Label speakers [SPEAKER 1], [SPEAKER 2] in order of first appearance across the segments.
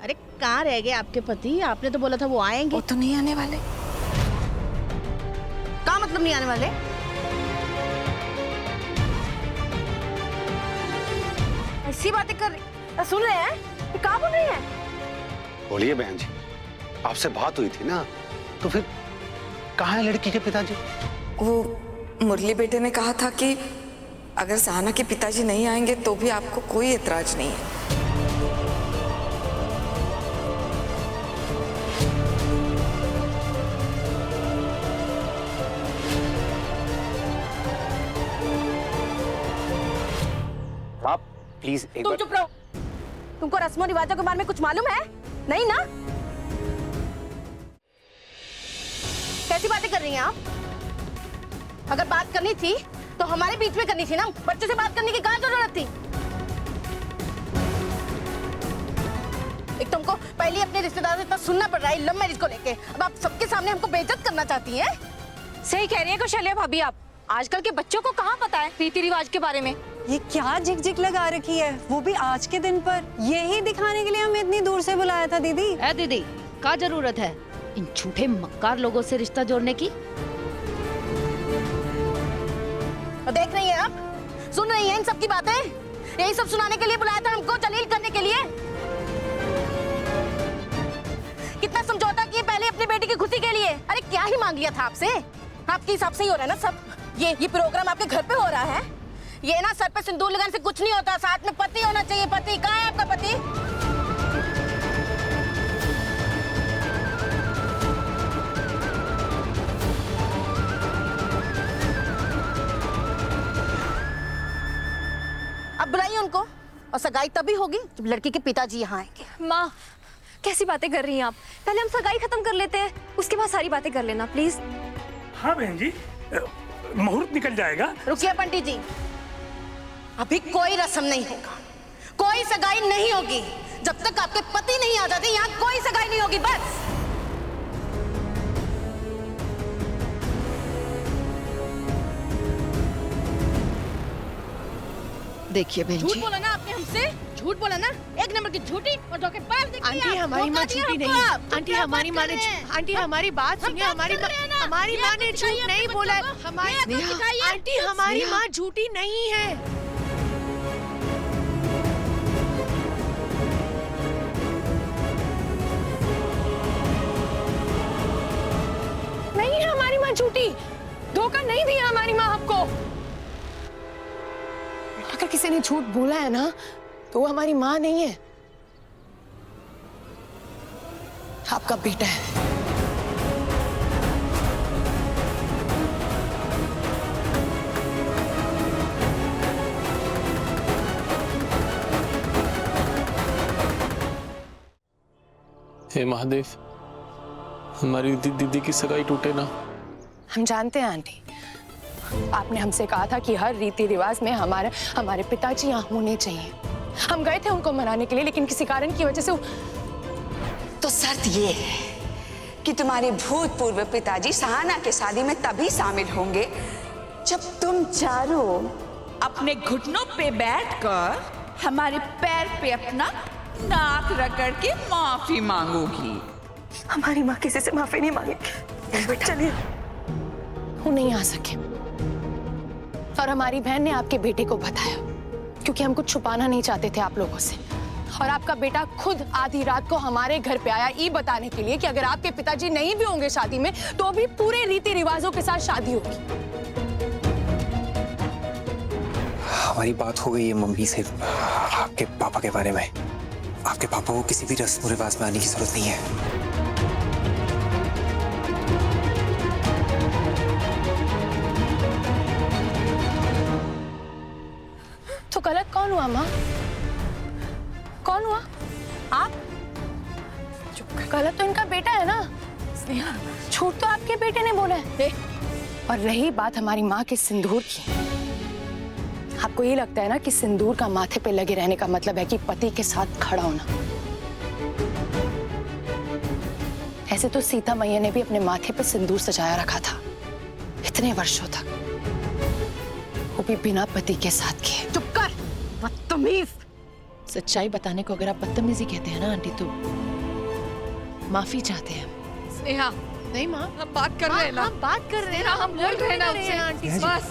[SPEAKER 1] अरे कहाँ रह गए आपके पति? आपने तो बोला था वो आएंगे।
[SPEAKER 2] वो तो नहीं आने वाले।
[SPEAKER 1] क्या मतलब नहीं आने वाले? ऐसी बातें कर रहे, सुन रहे हैं? ये क्या बोल रही है?
[SPEAKER 3] बोलिए बहन जी, आपसे बात हुई थी ना, तो फिर कहाँ है लड़की के पिताजी?
[SPEAKER 2] वो मुरली बेटे ने कहा था कि अगर सहाना के पिताजी नहीं आएंगे तो भी आपको कोई एतराज नहीं है।
[SPEAKER 3] आप प्लीज एक
[SPEAKER 1] तुम
[SPEAKER 3] बार
[SPEAKER 1] चुप रहो। तुमको रस्मों रिवाजों के बारे में कुछ मालूम है? नहीं ना? कैसी बातें कर रही हैं आप? अगर बात करनी थी तो हमारे बीच में करनी थी ना, बच्चों से बात करने की क्या जरूरत थी? एक तुमको पहले अपने रिश्तेदारों से इतना सुनना पड़ रहा है लव मैरिज को लेके, अब आप सबके सामने हमको बेइज्जत करना चाहती हैं?
[SPEAKER 4] सही कह रही है कौशल्या भाभी आप। आजकल के बच्चों को कहाँ पता है रीति रिवाज के बारे में।
[SPEAKER 5] ये क्या झिकझिक लगा रखी है, वो भी आज के दिन पर? यही दिखाने के लिए हमें इतनी दूर से बुलाया था दीदी।
[SPEAKER 6] है दीदी, क्या जरूरत है इन झूठे मक्कार लोगों से रिश्ता जोड़ने की?
[SPEAKER 1] तो देख रही हैं आप, सुन रही हैं इन सब की बातें? यही सब सुनाने के लिए बुलाया था हमको, जलील करने के लिए। कितना समझौता किए पहले अपनी बेटी की खुशी के लिए। अरे क्या ही मांग लिया था आपसे? आपके हिसाब से ही हो रहा है ना सब। ये प्रोग्राम आपके घर पे हो रहा है। ये ना सर पे सिंदूर लगाने से कुछ नहीं होता, साथ में पति होना चाहिए। पति कहाँ है आपका पति? अब बुलाइए उनको, और सगाई तभी होगी जब लड़की के पिताजी यहाँ आएंगे।
[SPEAKER 4] माँ कैसी बातें कर रही हैं आप? पहले हम सगाई खत्म कर लेते हैं, उसके बाद सारी बातें कर लेना प्लीज।
[SPEAKER 7] हाँ बहन जी, मुहूर्त निकल जाएगा।
[SPEAKER 1] रुकिए पंडित जी, अभी कोई रस्म नहीं होगा, कोई सगाई नहीं होगी जब तक आपके पति नहीं आ जाते। यहाँ कोई सगाई नहीं होगी, बस।
[SPEAKER 6] देखिए बहन
[SPEAKER 1] झूठ
[SPEAKER 6] जी,
[SPEAKER 1] बोला ना आपने हमसे, झूठ बोला ना, एक नंबर की झूठी और धोखेबाज निकली
[SPEAKER 6] आंटी
[SPEAKER 1] आप।
[SPEAKER 6] हमारी माँ
[SPEAKER 1] धोखा दिया
[SPEAKER 6] झूठी नहीं
[SPEAKER 1] हमको
[SPEAKER 6] है।
[SPEAKER 1] आप।
[SPEAKER 6] आंटी
[SPEAKER 1] क्या
[SPEAKER 6] हमारी
[SPEAKER 1] बात
[SPEAKER 6] माँ
[SPEAKER 1] कर
[SPEAKER 6] ने
[SPEAKER 1] रहे हैं?
[SPEAKER 6] आंटी हमारी बात सुनिए,
[SPEAKER 1] हम
[SPEAKER 6] हमारी
[SPEAKER 1] बात कर रहे हैं ना।
[SPEAKER 6] हमारी
[SPEAKER 1] ये
[SPEAKER 6] माँ
[SPEAKER 1] आप
[SPEAKER 6] ने
[SPEAKER 1] दिखाइए
[SPEAKER 6] झूठ
[SPEAKER 1] अपने
[SPEAKER 6] नहीं
[SPEAKER 1] बच्चों
[SPEAKER 6] बोला है।
[SPEAKER 1] को।
[SPEAKER 6] हमारी
[SPEAKER 1] ये आप दिखाइए।
[SPEAKER 6] आंटी हमारी माँ झूठी नहीं है।
[SPEAKER 4] नहीं है हमारी माँ झूठी, धोखा नहीं दिया हमारी माँ आपको।
[SPEAKER 8] अगर किसी ने झूठ बोला है ना तो वो हमारी माँ नहीं है, आपका बेटा है।
[SPEAKER 9] हे महादेव, हमारी दीदी की सगाई टूटे ना।
[SPEAKER 8] हम जानते हैं आंटी, आपने हमसे कहा था कि हर रीति रिवाज में हमारे पिताजी यहाँ होने चाहिए। हम गए थे उनको मनाने के लिए, लेकिन किसी कारण की वजह से
[SPEAKER 2] तो शर्त ये है कि तुम्हारे भूतपूर्व पिताजी सहाना के शादी में तभी शामिल होंगे जब तुम चारों
[SPEAKER 10] अपने घुटनों पे बैठकर हमारे पैर पे अपना नाक रगड़ के माफी मांगोगी।
[SPEAKER 8] हमारी माँ किसी से माफी नहीं मांगेगी। चलिए, वो नहीं आ सके और हमारी बहन ने आपके बेटे को बताया, क्योंकि हम कुछ छुपाना नहीं चाहते थे आप लोगों से। और आपका बेटा खुद आधी रात को हमारे घर पे आया ये बताने के लिए कि अगर आपके पिताजी नहीं भी होंगे शादी में तो भी पूरे रीति रिवाजों के साथ शादी होगी।
[SPEAKER 11] हमारी बात हो गई है मम्मी से आपके पापा के बारे में। आपके पापा को किसी भी रस्म रिवाज में आने की जरूरत नहीं है।
[SPEAKER 8] तो गलत कौन हुआ माँ? कौन हुआ? आप? गलत तो इनका बेटा है ना। स्नेहा, झूठ तो आपके बेटे ने बोला है। और रही बात हमारी माँ के सिंदूर की, आपको ये लगता है ना कि सिंदूर का माथे पे लगे रहने का मतलब है कि पति के साथ खड़ा होना। ऐसे तो सीता मैया ने भी अपने माथे पे सिंदूर सजाया रखा था इतने वर्षों तक, वो भी बिना पति के साथ किए।
[SPEAKER 1] चुप कर, बदतमीज।
[SPEAKER 8] सच्चाई बताने को अगर आप बदतमीजी कहते हैं ना आंटी, तो माफी चाहते हैं।
[SPEAKER 10] स्नेहा,
[SPEAKER 8] नहीं माँ,
[SPEAKER 10] हम बात कर रहे हैं ना,
[SPEAKER 8] हम बात कर रहे हैं,
[SPEAKER 10] हम बोल रहे हैं ना उससे।
[SPEAKER 8] आंटी।
[SPEAKER 10] बस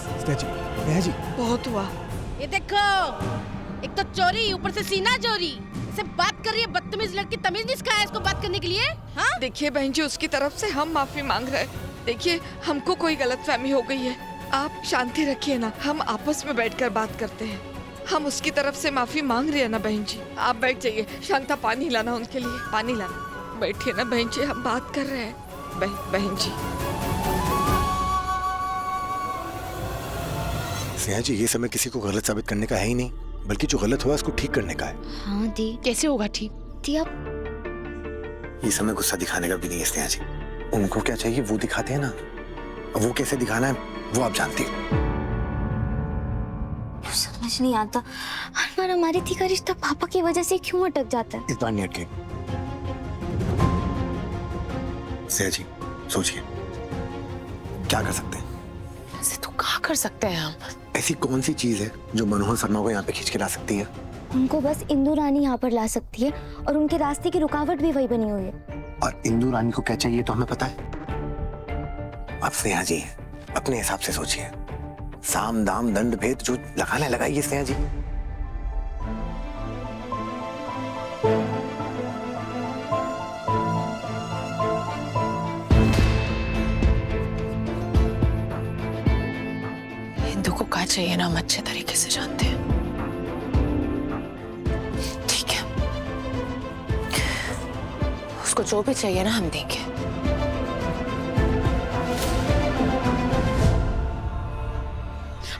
[SPEAKER 10] बहुत हुआ।
[SPEAKER 1] ये देखो, एक तो चोरी, ऊपर से सीना चोरी। इसे बात कर रही है बदतमीज लड़की, तमीज नहीं सिखाया इसको बात करने के लिए? हाँ?
[SPEAKER 10] देखिए बहन जी, उसकी तरफ से हम माफी मांग रहे हैं। देखिए, हमको कोई गलतफहमी हो गई है, आप शांति रखिए ना, हम आपस में बैठकर बात करते हैं। हम उसकी तरफ से माफी मांग रहे हैं ना बहन जी। आप बैठ जाइए। शांता, पानी लाना उनके लिए, पानी लाना। बैठिए ना बहन जी, हम बात कर रहे हैं। बहन जी।
[SPEAKER 12] स्नेहा जी, ये समय किसी को गलत साबित करने का है ही नहीं, बल्कि जो गलत हुआ उसको ठीक करने का है।
[SPEAKER 4] हाँ दी।
[SPEAKER 8] कैसे होगा ठीक?
[SPEAKER 4] दी आप
[SPEAKER 12] ये समय गुस्सा दिखाने का भी नहीं है स्नेहा जी। उनको क्या चाहिए वो दिखाते हैं ना, अब वो कैसे दिखाना है वो आप जानती हो।
[SPEAKER 4] समझ नहीं आता, हर बार हमारी थी का रिश्ता पापा की वजह से क्यों अटक जाता है?
[SPEAKER 12] इस बार नहीं अटके। स्नेहा जी सोचिए, क्या कर सकते हैं?
[SPEAKER 8] ऐसे तो क्या कर सकते हैं हम?
[SPEAKER 12] ऐसी कौन सी चीज है जो मनोहर शर्मा को यहाँ पे खींच के ला सकती है?
[SPEAKER 4] उनको बस इंदु रानी यहाँ पर ला सकती है, और उनके रास्ते की रुकावट भी वही बनी हुई है।
[SPEAKER 12] और इंदु रानी को क्या चाहिए तो हमें पता है। अब स्नेहा जी अपने हिसाब से सोचिए, साम दाम दंड भेद जो लगाने लगाइए स्नेहा जी।
[SPEAKER 8] हिंदू को क्या चाहिए ना, हम अच्छे तरीके से जानते हैं। ठीक है, उसको जो भी चाहिए ना हम देंगे।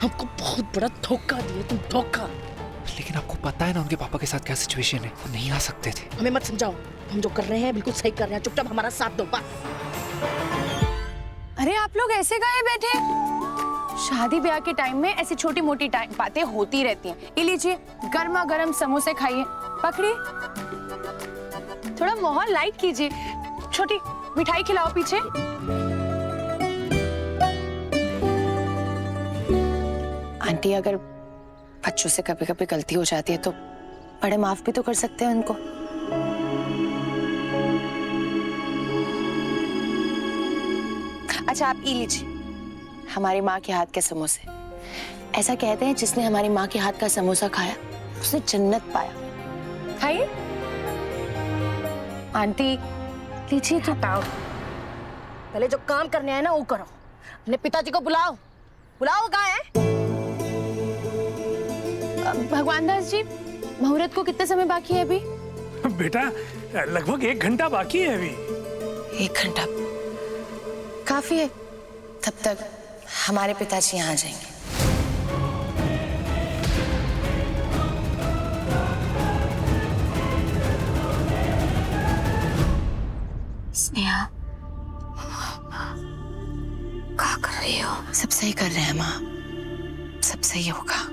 [SPEAKER 1] हमको बहुत बड़ा धोखा दिया तुम, धोखा।
[SPEAKER 11] लेकिन आपको पता है ना उनके पापा के साथ क्या सिचुएशन है, वो नहीं आ सकते थे।
[SPEAKER 1] हमें मत समझाओ, हम जो कर रहे हैं बिल्कुल सही कर रहे हैं, चुपचाप हमारा साथ दो बस।
[SPEAKER 8] अरे आप लोग ऐसे काहे बैठे? शादी ब्याह के टाइम में ऐसी छोटी मोटी बातें होती रहती हैं। ये लीजिए, गर्मा गर्म समोसे खाइए, पकड़िए, थोड़ा माहौल लाइट कीजिए, छोटी मिठाई खिलाओ पीछे। आंटी, अगर बच्चों से कभी कभी गलती हो जाती है तो बड़े माफ भी तो कर सकते हैं उनको। अच्छा, आप ये लीजिए, हमारी माँ के हाथ के समोसे। ऐसा कहते हैं जिसने हमारी माँ के हाथ का समोसा खाया उसने जन्नत पाया। खाइए आंटी, लीजिए। तो
[SPEAKER 1] पहले जो काम करने आए ना वो करो। अपने पिताजी को बुलाओ, बुलाओ, कहाँ है?
[SPEAKER 8] भगवान दास जी, मुहूर्त को कितना समय बाकी है अभी?
[SPEAKER 7] बेटा, लगभग 1 घंटा बाकी है अभी।
[SPEAKER 8] 1 घंटा काफी है, तब तक हमारे पिताजी यहाँ आ जाएंगे।
[SPEAKER 4] स्नेहा, क्या कर रही हो?
[SPEAKER 8] सब सही कर रहे हैं माँ, सब सही होगा।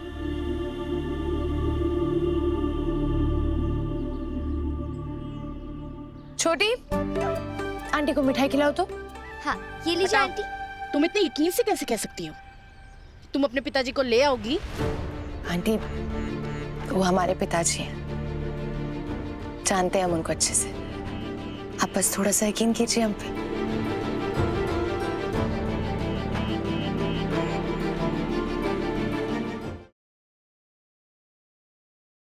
[SPEAKER 8] छोटी, आंटी को मिठाई खिलाओ तो।
[SPEAKER 4] हाँ, ये लीजिए आंटी।
[SPEAKER 1] तुम इतने यकीन से कैसे कह सकती हो? तुम अपने पिताजी को ले आओगी?
[SPEAKER 8] आंटी, वो हमारे पिताजी हैं, जानते हैं हम उनको अच्छे से। आप बस थोड़ा सा यकीन कीजिए हम पे।